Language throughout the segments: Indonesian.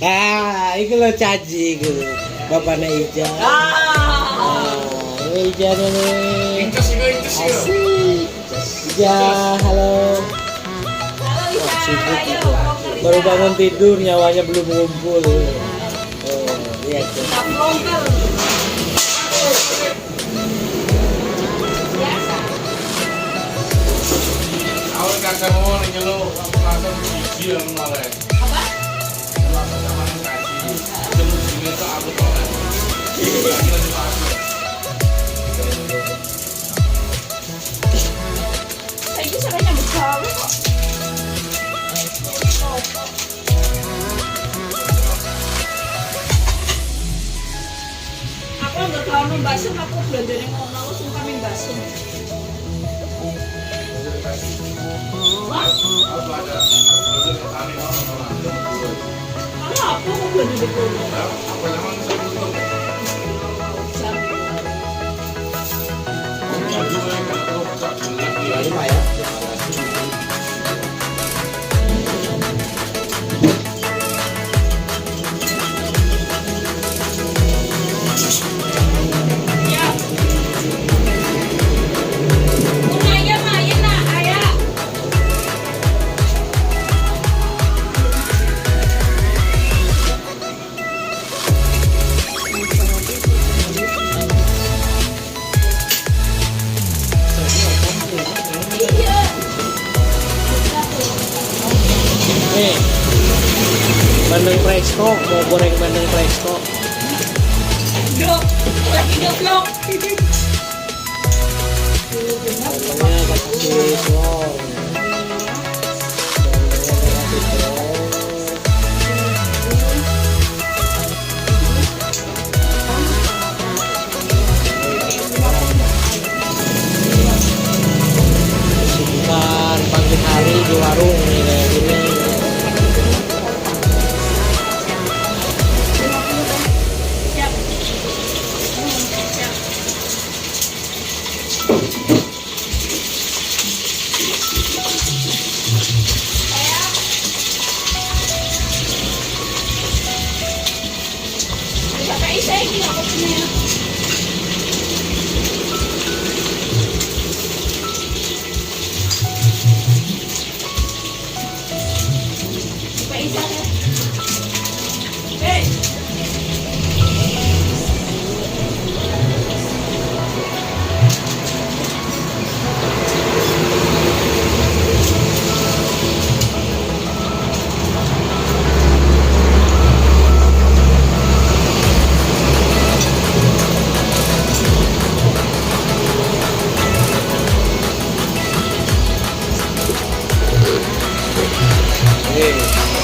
Ah, itu lo caji itu. Bapaknya Ija. Ija nih. Asik. Ija, halo. Baru bangun tidur, nyawanya belum ngumpul. Oh, lihat. Awal kagak mau nyelo langsung biji yang mulai. Apa? Langsung sama kasih. Jemu sini tuh aku tolak. Saya itu caranya besar kok. Aku nggak tahu membasuh, aku belajar yang mau langsung kami basuh. Kalau aku mau belajar di rumah. Apa namanya sebelum? Lima ya. Nih, bandeng presto, mau goreng bandeng presto. Dok, lagi doblok. Bandengnya kasih telur. Kesibukan pagi hari di warung nih kayak gini.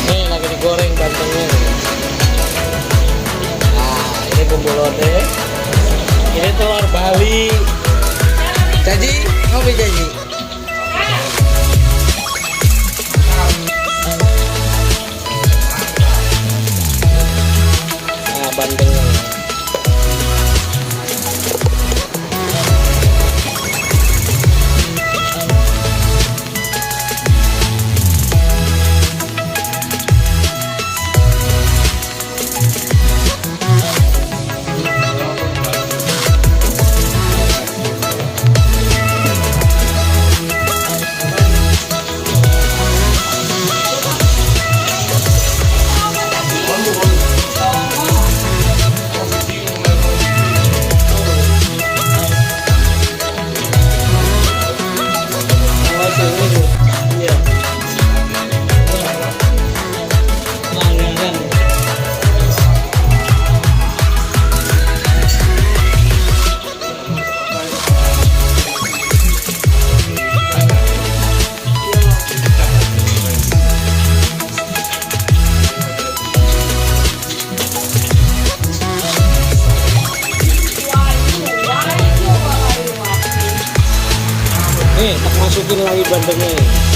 Nih lagi digoreng bantengnya. Nah, ini bumbu lodeh. Ini telur Bali. Jaji, ngopi jaji. Nah, bantengnya. Nih, tak masukin lagi bandengnya.